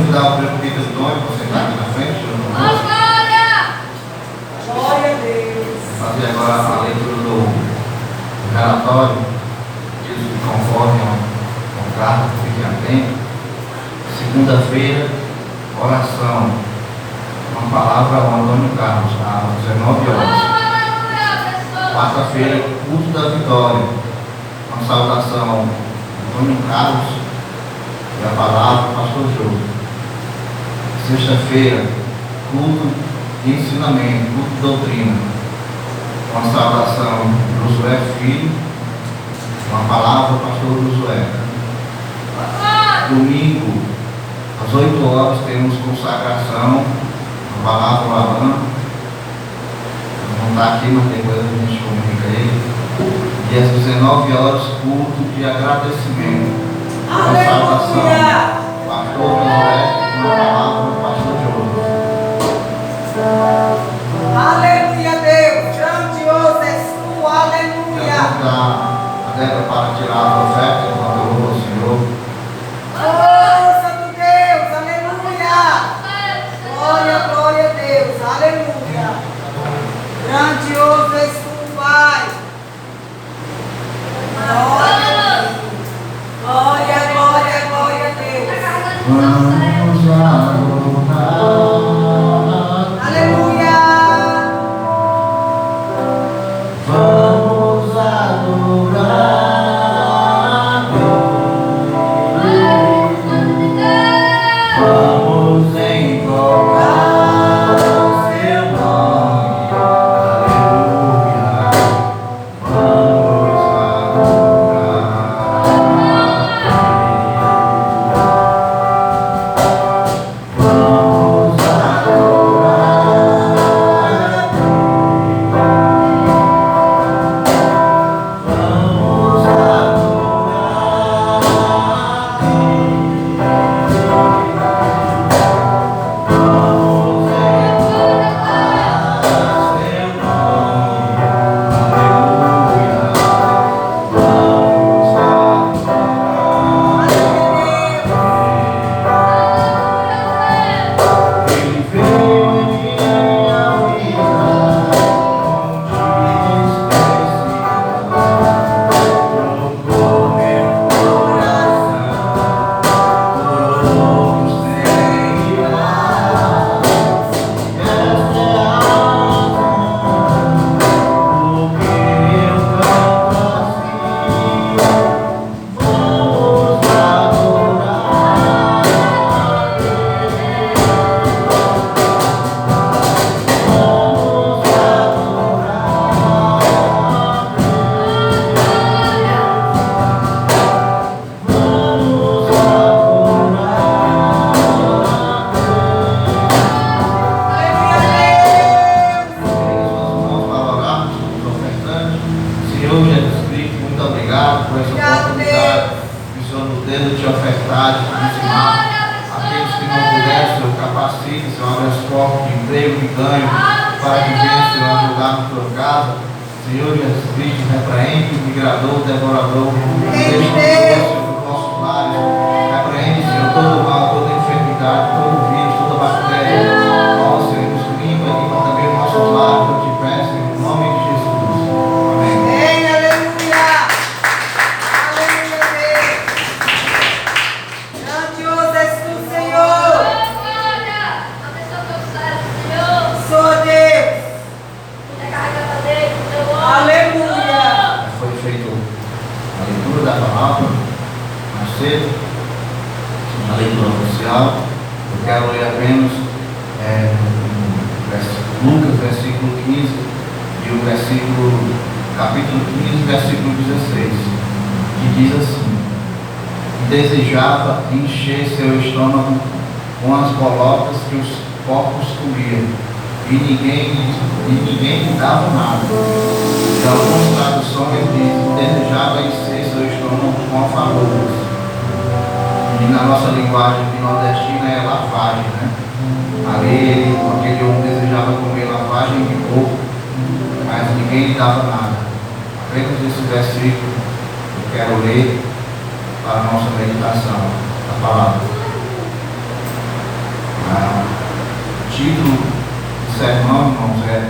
convidar o presbítero Antônio para sentar aqui na frente. Glória a Deus. Fazer agora a leitura do relatório, diz conforme ao carro, fiquem atentos. Segunda-feira, oração. Uma palavra ao Antônio Carlos, às 19 horas. Quarta-feira, culto da vitória. Uma saudação ao Antônio Carlos e a palavra ao pastor Jô. Sexta-feira, culto de ensinamento, culto de doutrina. Uma saudação do Josué Filho, uma palavra ao pastor Josué. Domingo, às 8 horas, temos consagração, uma palavra ao Alan. Não está aqui, mas depois a gente comunica ele. E às 19 horas, culto de agradecimento. Uma saudação, pastor Josué, uma palavra ao pastor Jô. Aleluia, Deus. Grandioso és tu. Aleluia. A Débora para tirar a oferta, enquanto eu louvo ao Senhor. Oh, Santo Deus. Aleluia. Glória, glória a Deus. Aleluia. Grandioso és tu, Pai. Glória, glória, glória a Deus. Vamos adorar. Aleluia. Vamos adorar. Vamos invocar seu nome. Aleluia. Vamos desejava encher seu estômago com as bolotas que os porcos comiam, e ninguém lhe dava nada. Em algumas traduções diz, desejava encher seu estômago com alfarrobas. E na nossa linguagem nordestina é lavagem, né? Ali aquele homem desejava comer lavagem de porco, mas ninguém lhe dava nada. Apenas esse versículo eu quero ler para a nossa meditação, a palavra. título do sermão, irmãos, é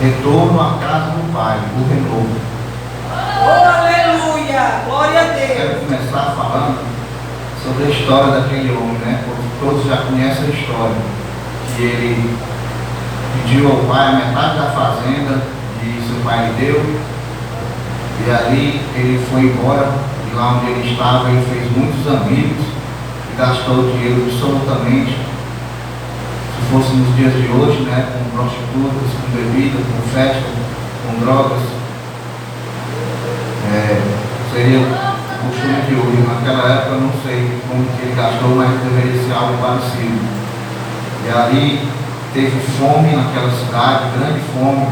Retorno à Casa do Pai, o renovo. Oh, aleluia! Glória a Quero Deus! começar falando sobre a história daquele homem, né? Porque todos já conhecem a história. Que ele pediu ao pai a metade da fazenda que seu pai lhe deu. E ali ele foi embora, e lá onde ele estava ele fez muitos amigos e gastou o dinheiro absolutamente. Se fosse nos dias de hoje, né? Com prostitutas, com bebida, com festa, com drogas. Seria o costume de hoje. Naquela época eu não sei como que ele gastou, mas deveria ser algo parecido. E ali teve fome naquela cidade, grande fome,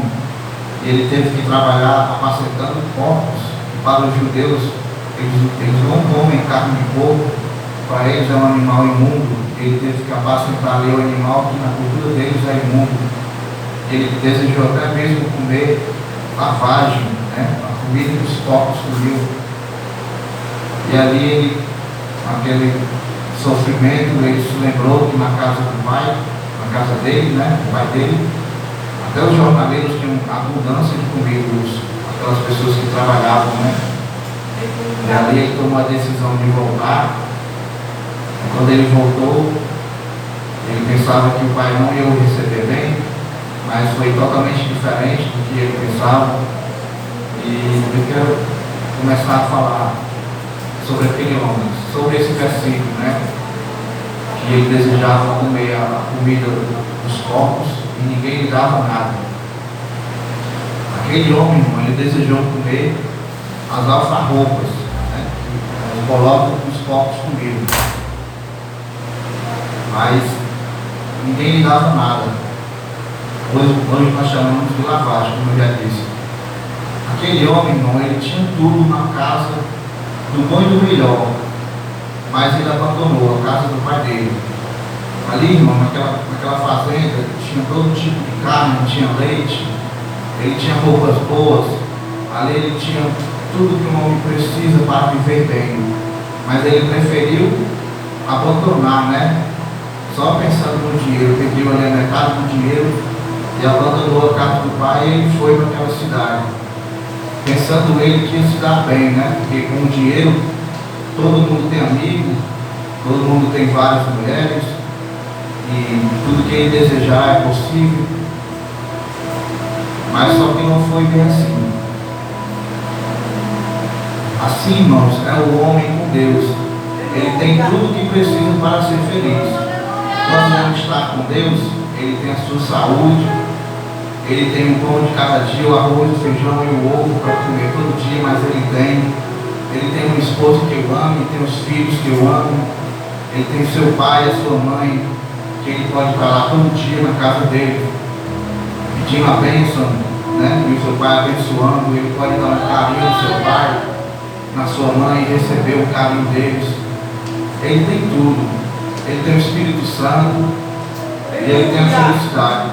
e ele teve que trabalhar apacentando porcos. E para os judeus, eles não comem carne de porco, para eles é um animal imundo. Ele teve que apacentar ali o animal que na cultura deles é imundo. Ele desejou até mesmo comer lavagem, né? A comida que os porcos comiam. E ali ele, naquele sofrimento, ele se lembrou que na casa do pai, na casa dele, né, o pai dele, até os jornaleiros tinham abundância de comida, aquelas pessoas que trabalhavam, né? E ali ele tomou a decisão de voltar. E quando ele voltou, ele pensava que o pai não ia o receber bem, mas foi totalmente diferente do que ele pensava. E eu quero começar a falar sobre aquele homem, sobre esse versículo, né? Que ele desejava comer a comida dos porcos e ninguém lhe dava nada. Aquele homem, irmão, ele desejou comer as alfarrobas, né? Que os bolocos dos porcos comiam. Mas ninguém lhe dava nada. Hoje nós chamamos de lavagem, como eu já disse. Aquele homem, irmão, ele tinha tudo na casa do bom e do melhor, mas ele abandonou a casa do pai dele. Ali, irmão, naquela fazenda, tinha todo tipo de carne, tinha leite, ele tinha roupas boas, ali ele tinha tudo que um homem precisa para viver bem, mas ele preferiu abandonar, né? Só pensando no dinheiro, pediu ali a metade do dinheiro e abandonou a casa do pai e ele foi para aquela cidade. Pensando ele que ia se dar bem, né? Porque com o dinheiro todo mundo tem amigo, todo mundo tem várias mulheres e tudo que ele desejar é possível. Mas só que não foi bem assim. Assim, irmãos, é o homem com Deus. Ele tem tudo o que precisa para ser feliz. Quando o homem está com Deus, ele tem a sua saúde, ele tem o pão de cada dia, o arroz, o feijão e o ovo para comer todo dia, mas ele tem uma esposa que eu amo, ele tem os filhos que eu amo, ele tem seu pai e a sua mãe, que ele pode estar lá todo dia na casa dele, pedindo a bênção, né? E o seu pai abençoando, ele pode dar um carinho no seu pai, na sua mãe e receber o carinho deles. Ele tem tudo, ele tem o Espírito Santo e ele tem a felicidade.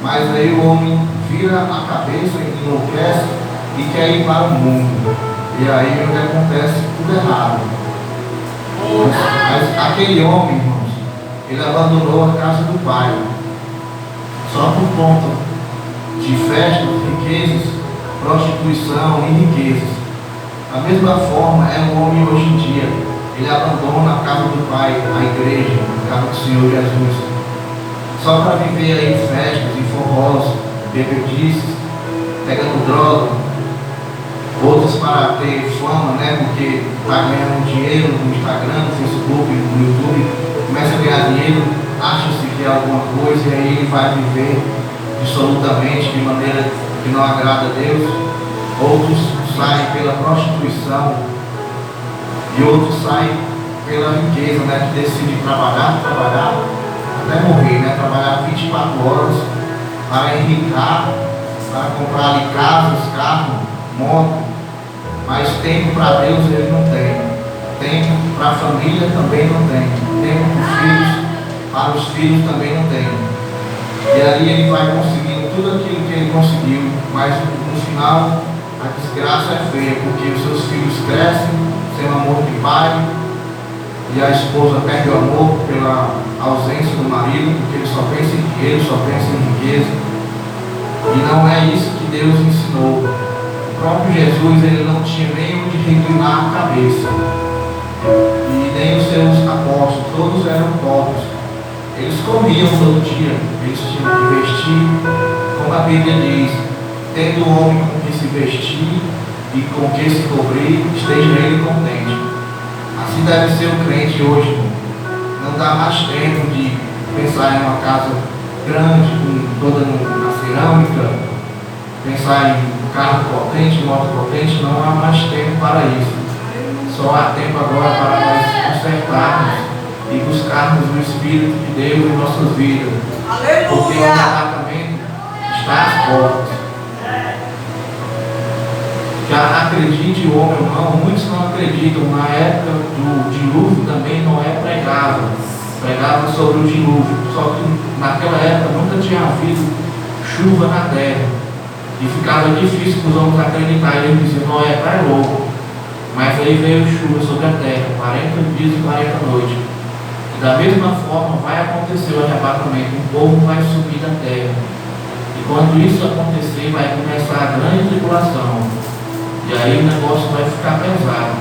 Mas aí o homem vira a cabeça, enlouquece e quer ir para o mundo. E aí onde acontece tudo errado. Mas aquele homem, irmãos, ele abandonou a casa do pai. Só por conta de festas, riquezas, prostituição e riquezas. Da mesma forma é o homem hoje em dia. Ele abandona a casa do pai, a igreja, a casa do Senhor Jesus. Só para viver aí em festas, em forrós, bebedices, pegando droga, outros para ter fama, né? Porque está ganhando dinheiro no Instagram, no Facebook, no YouTube, começa a ganhar dinheiro, acha-se que é alguma coisa e aí ele vai viver absolutamente de maneira que não agrada a Deus. Outros saem pela prostituição e outros saem pela riqueza, né? Que decide trabalhar até morrer, né? Trabalhar 24 horas para enriquecer, para comprar ali casas, carro, moto, mas tempo para Deus ele não tem, tempo para a família também não tem, tempo para os filhos, para os filhos também não tem. E ali ele vai conseguindo tudo aquilo que ele conseguiu, mas no final a desgraça é feia, porque os seus filhos crescem sem amor de pai, E a esposa perde o amor pela ausência do marido, porque ele só pensa em dinheiro, só pensa em riqueza. E não é isso que Deus ensinou. O próprio Jesus, ele não tinha nem onde reclinar a cabeça. E nem os seus apóstolos, todos eram pobres. Eles comiam todo dia, eles tinham que vestir, como a Bíblia diz, tendo o homem com que se vestir e com que se cobrir, esteja ele contente. Assim deve ser o crente hoje, irmão. Não dá mais tempo de pensar em uma casa grande, toda na cerâmica, pensar em carro potente, moto potente. Não há mais tempo para isso. Só há tempo agora para nós consertarmos e buscarmos o Espírito de Deus em nossas vidas. Porque o arrebatamento está às portas. Já acredite o homem ou não, muitos não acreditam. Na época do dilúvio também Noé pregava sobre o dilúvio, só que naquela época nunca tinha havido chuva na terra e ficava difícil para os homens acreditarem. Eles diziam: Noé é louco. Mas aí veio chuva sobre a terra, 40 dias e 40 noites. E da mesma forma vai acontecer o arrebatamento, o povo vai subir da terra, e quando isso acontecer vai começar a grande tribulação. E aí o negócio vai ficar pesado.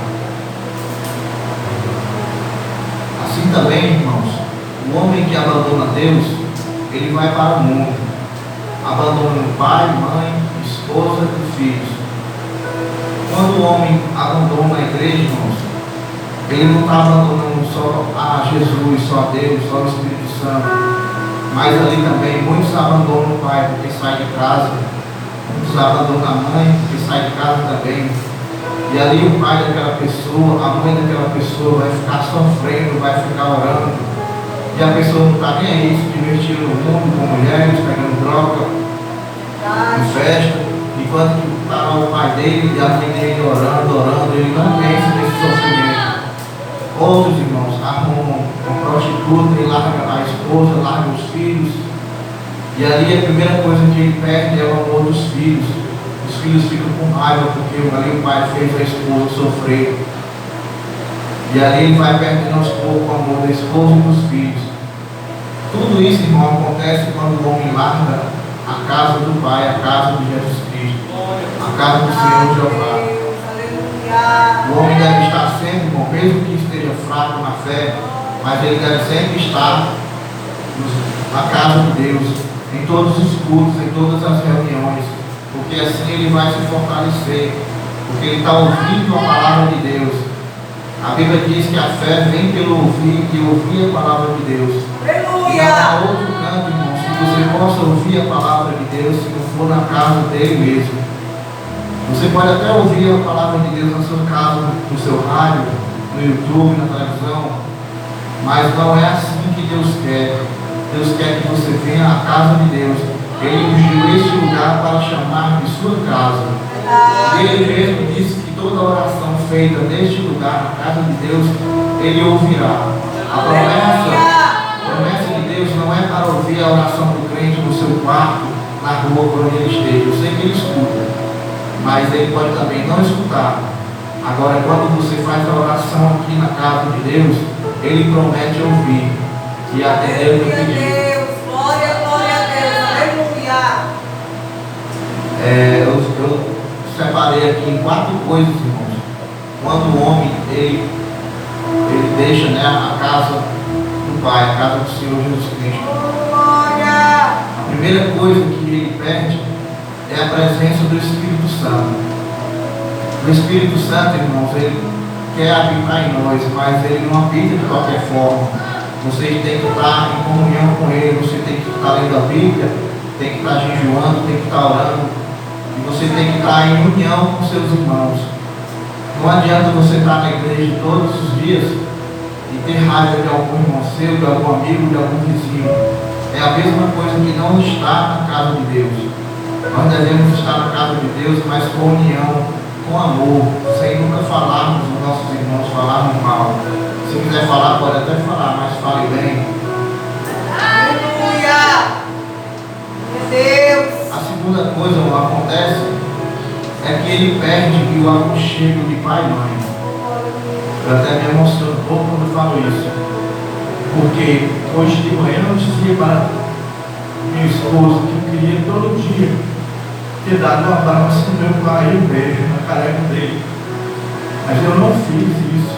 Assim também, irmãos, o homem que abandona Deus, ele vai para o mundo, abandonando pai, mãe, esposa e filhos. Quando o homem abandona a igreja, irmãos, ele não está abandonando só a Jesus, só a Deus, só o Espírito Santo, mas ali também muitos abandonam o pai porque sai de casa. Muitos abandonam a mãe, que sai de casa também. E ali o pai daquela pessoa, a mãe daquela pessoa vai ficar sofrendo, vai ficar orando. E a pessoa não está nem aí se divertindo no mundo com mulheres, pegando droga, em festa. Enquanto que está o pai dele e a mãe dele orando, ele não pensa nesse sofrimento. Outros irmãos arrumam uma prostituta e larga a esposa, larga os filhos. E ali a primeira coisa que ele perde é o amor dos filhos. Os filhos ficam com raiva porque ali o pai fez a esposa sofrer. E ali ele vai perdendo aos poucos o amor da esposa e dos filhos. Tudo isso, irmão, acontece quando o homem larga a casa do Pai, a casa de Jesus Cristo, a casa do Senhor Jeová. O homem deve estar sempre, irmão, mesmo que esteja fraco na fé, mas ele deve sempre estar na casa de Deus, em todos os cultos, em todas as reuniões, porque assim ele vai se fortalecer, porque ele está ouvindo a palavra de Deus. A Bíblia diz que a fé vem pelo ouvir e ouvir a palavra de Deus. E não há outro canto, irmãos, que você possa ouvir a palavra de Deus se não for na casa dele mesmo. Você pode até ouvir a palavra de Deus na sua casa, no seu rádio, no YouTube, na televisão, mas não é assim que Deus quer. Deus quer que você venha à casa de Deus. Ele ungiu este lugar para chamar de sua casa. Ele mesmo disse que toda oração feita neste lugar, na casa de Deus, Ele ouvirá. A promessa de Deus não é para ouvir a oração do crente no seu quarto, na rua, por onde ele esteja. Eu sei que ele escuta, mas ele pode também não escutar. Agora, quando você faz a oração aqui na casa de Deus, Ele promete ouvir e atender o teu pedido. Glória a Deus, aleluia. Eu separei aqui em 4 coisas, irmãos. Quando o homem ele deixa, né, a casa do Pai, a casa do Senhor Jesus Cristo. A primeira coisa que ele perde é a presença do Espírito Santo. O Espírito Santo, irmãos, ele quer habitar em nós, mas ele não habita de qualquer forma. Você tem que estar em comunhão com ele, você tem que estar lendo a Bíblia, tem que estar jejuando, tem que estar orando, e você tem que estar em união com seus irmãos. Não adianta você estar na igreja todos os dias e ter raiva de algum irmão seu, de algum amigo, de algum vizinho. É a mesma coisa que não estar na casa de Deus. Nós devemos estar na casa de Deus, mas com união, com amor, sem nunca falarmos dos nossos irmãos, falarmos mal. Se quiser falar, pode até falar, mas fale bem. Aleluia! Meu Deus! A segunda coisa que acontece é que ele perde o aconchego de pai e mãe. Eu até me emociono um pouco quando falo falou isso. Porque hoje de manhã eu dizia para minha esposa que eu queria todo dia ter dado um abraço no meu pai e um beijo na careca dele. Mas eu não fiz isso.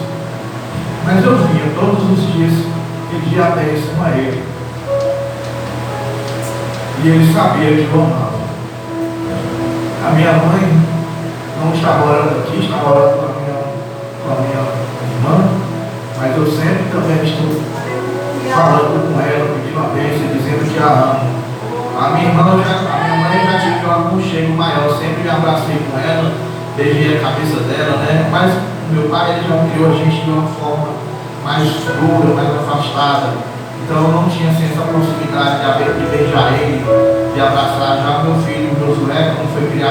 Mas eu vinha todos os dias pedir a bênção a ele. E ele sabia que eu amava. A minha mãe não está morando aqui, está morando com a minha irmã, mas eu sempre também estou falando com ela, pedindo a bênção, dizendo que a amo. A minha mãe já tive um aconchego maior, sempre me abracei com ela, beijei a cabeça dela, né? Mas meu pai ele já criou a gente de uma forma mais dura, mais afastada. Então eu não tinha assim, essa possibilidade de beijar ele, de abraçar. Já meu filho, Josué, quando foi criado,